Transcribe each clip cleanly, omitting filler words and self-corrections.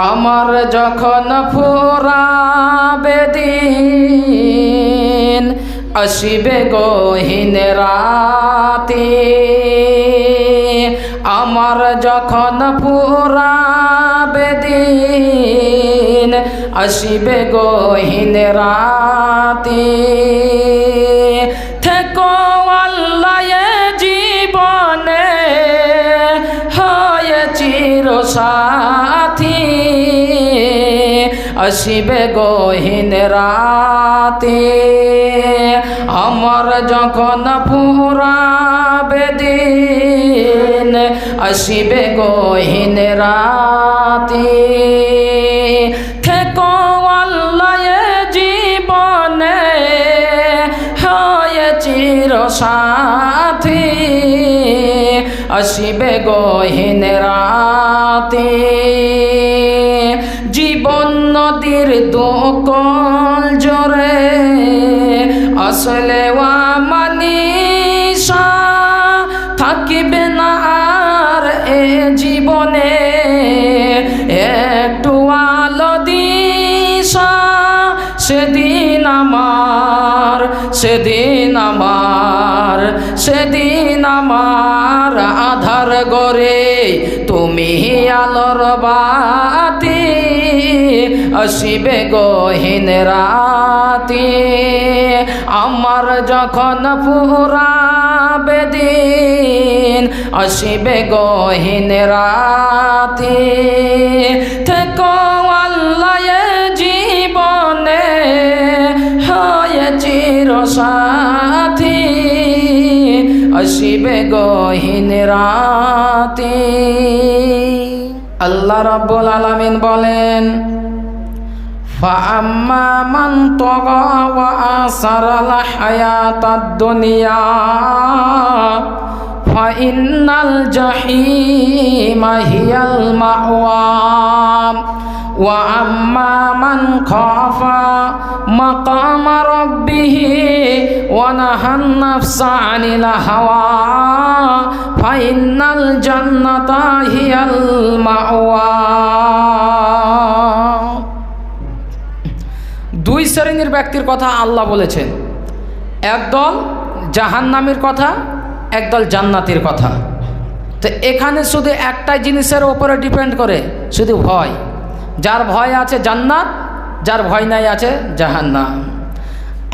আমার যখন ফুরাবে দিন আসিবে গহীন রাতে, আমার যখন ফুরাবে দিন আসিবে গহীন রাতে, থেকো আল্লাহ জীবনে হয় চিরসাথী, আসিবে গহীন রাতে, আমার যখন ফুরাবে দিন আসিবে গহীন রাতে, থেকো আল্লাহ জীবনে হয় চিরসাথী, আসিবে গহীন রাতে। জীবন নদীর দোকল জোরে আসলে মানিসা, থাকিবে না আর এ জীবনে একটু আলো দিশা, সেদিন আমার সেদিন আমার সেদিন আমার আধার গরে তুমি আলোর বাতি, আসিবে গহীন রাতে, আমার যখন ফুরাবে দিন আসিবে গহীন রাতে, থেকো আল্লাহ জীবনে হয় চিরসাথী, আসিবে গহীন রাতে। আল্লাহ রাব্বুল আলামিন বলেন, ফাআম্মা মান তাগা ওয়া আসারাল হায়াতাদ দুনিয়া ফাইন্নাল জাহিমা হিয়াল মাওয়া, ওয়া আম্মা মান খাফা মাকামা রাব্বিহি ওয়া নাহান নাফসা আনিল হাওয়া ফাইন্নাল জান্নাতা হিয়াল মাওয়া। দুই শ্রেণীর ব্যক্তির কথা আল্লাহ বলেছেন, একদল জাহান্নামীর কথা, একদল জান্নাতের কথা। তো এখানে শুধু একটাই জিনিসের ওপরে ডিপেন্ড করে, শুধু ভয়। যার ভয় আছে জান্নাত, যার ভয় নাই আছে জাহান্নাম।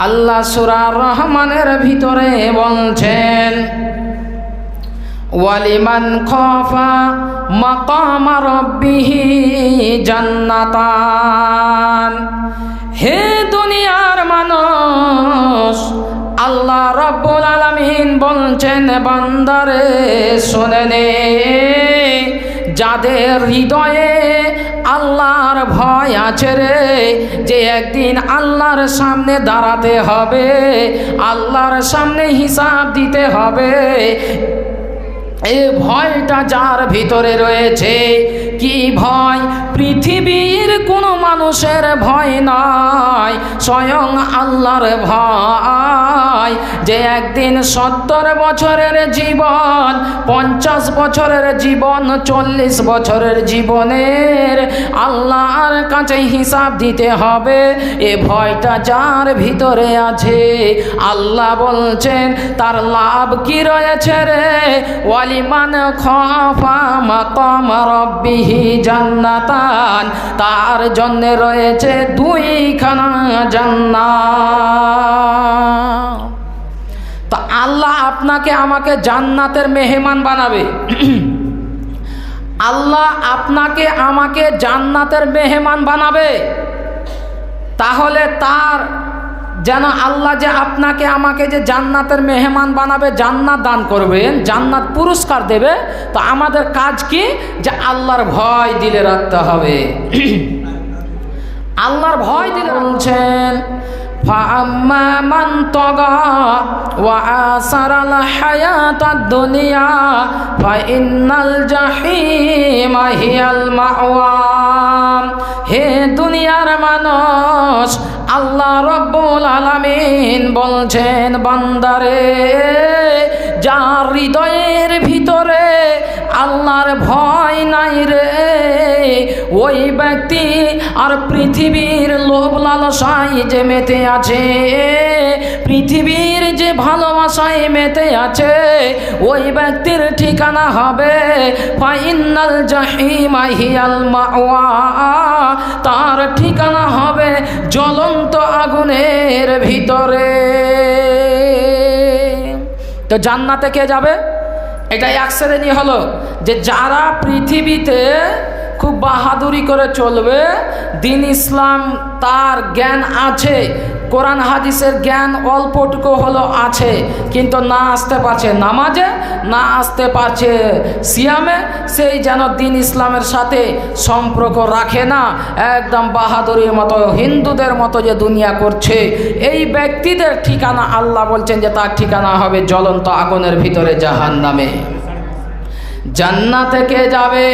আল্লাহ সূরা রহমানের ভিতরে বলছেন, ওয়ালিমান খাফা মাকামা রাব্বিহি জান্নাতান। হে দুনিয়ার মানুষ, আল্লাহ রাব্বুল আলামিন বলছেন, বান্দারে শুনে নে, যাদের হৃদয়ে আল্লাহর ভয় আছে রে, যে একদিন আল্লাহর সামনে দাঁড়াতে হবে, আল্লাহর সামনে হিসাব দিতে হবে, এই ভয়টা যার ভিতরে রয়েছে। কি ভয়? পৃথিবীর কোনো মানুষের ভয় নয়, স্বয়ং আল্লাহর ভয়। যে একদিন 70 বছরের জীবন, 50 বছরের জীবন, 40 বছরের জীবনের আল্লাহর কাছে হিসাব দিতে হবে, এ ভয়টা যার ভিতরে আছে, আল্লাহ বলছেন তার লাভ কি রয়েছে রে? ওয়ালিমান খাফা মাকাম রাব্বিহি জান্নাতান, তার জন্য রয়েছে 2খানা জান্নাত। তা আল্লাহ আপনাকে আমাকে জান্নাতের মেহমান বানাবে। আল্লাহ আপনাকে আমাকে জান্নাতের মেহমান বানাবে, তাহলে তার যেন আল্লাহ যে আপনাকে আমাকে যে জান্নাতের মেহমান বানাবে, জান্নাত দান করবেন, জান্নাত পুরস্কার দেবে, তো আমাদের কাজ কি? যে আল্লাহর ভয় দিলে রাখতে হবে। আল্লাহর ভয় দিলে বলছেন, ফাআম্মা মান তাগা ওয়া আসারাল হায়াতাদ দুনিয়া ফাইন্নাল জাহিমা হিয়াল মাওয়া। হে দুনিয়ার মানুষ, আল্লাহ রাব্বুল আলামিন বলছেন, বান্দারে, যার হৃদয়ের ভিতরে আল্লাহর ভয় নাই রে, ওই ব্যক্তি আর পৃথিবীর লোভ লালসায় যে মেতে আছে, পৃথিবীর যে ভালোবাসায় মেতে আছে, ওই ব্যক্তির ঠিকানা হবে ফাইনাল জাহিমা হিয়াল মাওয়া, তার ঠিকানা হবে জ্বলন্ত আগুনের ভিতরে। তো জান্নাতে কে যাবে? এটা এক শ্রেণী হলো যে যারা পৃথিবীতে খুব বাহাদুরি করে চলবে, দিন ইসলাম তার জ্ঞান আছে, কোরআন হাদিসের জ্ঞান অল্পটুকু হলো আছে, কিন্তু না আসতে পারছে নামাজে, না আসতে পারছে সিয়ামে, সেই যেন দিন ইসলামের সাথে সম্পর্ক রাখে না, একদম বাহাদুরির মতো হিন্দুদের মতো যে দুনিয়া করছে, এই ব্যক্তিদের ঠিকানা আল্লাহ বলছেন যে তার ঠিকানা হবে জ্বলন্ত আগুনের ভিতরে, জাহান্নামে। জান্নাতে কে যাবে?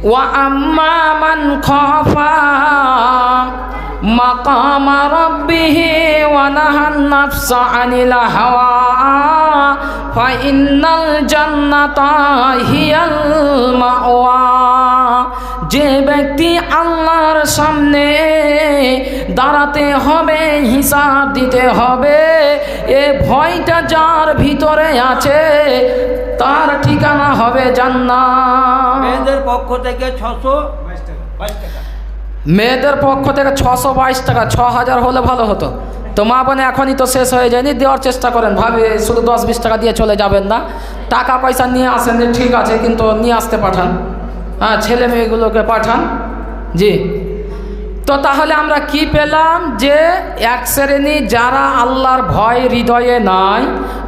ওয়া আম্মা মান খাফা মাকামা রাব্বিহি ওয়া নাহান নাফসা আনিল হাওয়া ফাইনাল জান্নাতা হিয়াল মাওয়া। যে ব্যক্তি আল্লাহর সামনে দাঁড়াতে হবে, হিসাব দিতে হবে, এ ভয়টা যার ভিতরে আছে তার ঠিকানা হবে জান্নাত। মেয়েদের পক্ষ থেকে 622 টাকা, মেয়েদের পক্ষ থেকে 622 টাকা, 6000 হলে ভালো হতো। তো মা বোনে এখনই তো শেষ হয়ে যায়নি, দেওয়ার চেষ্টা করেন, ভাবে শুধু 10-20 টাকা দিয়ে চলে যাবেন না, টাকা পয়সা নিয়ে আসেন ঠিক আছে, কিন্তু নিয়ে আসতে পাঠান, হ্যাঁ ছেলে মেয়েগুলোকে পাঠান। জি, তো তাহলে আমরা কি পেলাম? যে এক শ্রেণী যারা আল্লাহর ভয় হৃদয়ে নাই,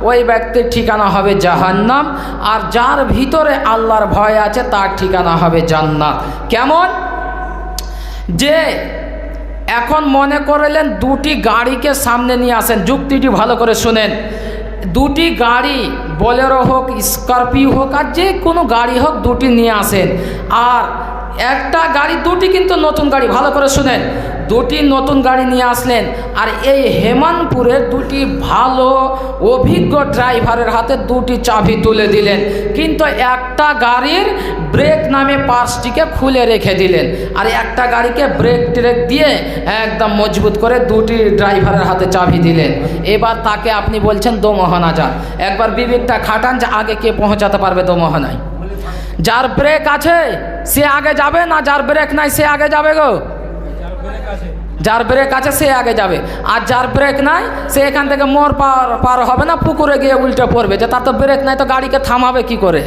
ওই ব্যক্তির ঠিকানা হবে জাহান্নাম, আর যার ভিতরে আল্লাহর ভয় আছে তার ঠিকানা হবে জান্নাত। কেমন? যে এখন মনে করলেন দুটি গাড়িকে সামনে নিয়ে আসেন, যুক্তিটি ভালো করে শুনেন। দুটি গাড়ি, বোলেরো হোক, স্করপিও হোক, আর যে কোনো গাড়ি হোক, দুটি নিয়ে আসেন। আর একটা গাড়ি, দুটি কিন্তু নতুন গাড়ি, ভালো করে শুনেন, দুটি নতুন গাড়ি নিয়ে আসলেন, আর এই হেমানপুরের দুটি ভালো অভিজ্ঞ ড্রাইভারের হাতে দুটি চাবি তুলে দিলেন, কিন্তু একটা গাড়ির ব্রেক নামে পার্সটিকে খুলে রেখে দিলেন, আর একটা গাড়িকে ব্রেক ট্রেক দিয়ে একদম মজবুত করে দুটি ড্রাইভারের হাতে চাবি দিলেন। এবার তাকে আপনি বলছেন দোমোহনা যা। একবার বিবেকটা খাটান যে আগে কে পৌঁছাতে পারবে দোমোহনায়। যার ব্রেক আছে সে আগে যাবে না, যার ব্রেক নাই সে আগে যাবে গো? যার ব্রেক আছে সে আগে যাবে, আর যার ব্রেক নাই সে এখান থেকে মোড় পার হবে না, পুকুরে গিয়ে উল্টে পড়বে, যে তার তো ব্রেক নাই, তো গাড়িকে থামাবে কি করে?